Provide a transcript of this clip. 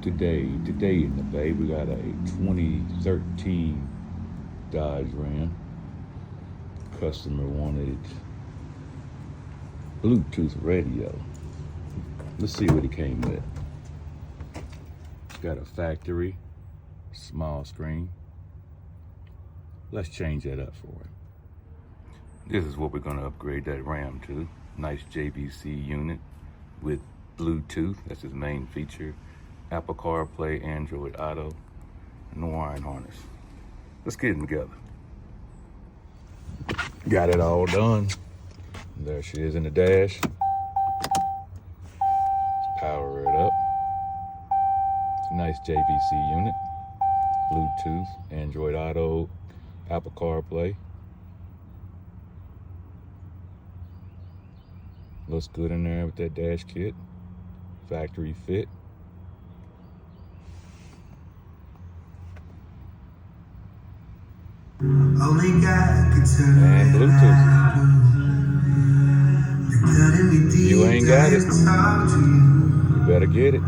Today in the Bay, we got a 2013 Dodge Ram. Customer wanted Bluetooth radio. Let's see what he came with. Got a factory small screen. Let's change that up for him. This is what we're gonna upgrade that Ram to. Nice JVC unit with Bluetooth, that's his main feature. Apple CarPlay, Android Auto, and the wiring harness. Let's get them together. Got it all done. There she is in the dash. Let's power it up. It's a nice JVC unit. Bluetooth, Android Auto, Apple CarPlay. Looks good in there with that dash kit. Factory fit. Only God can turn And Bluetooth. around. You ain't got it. You better get it.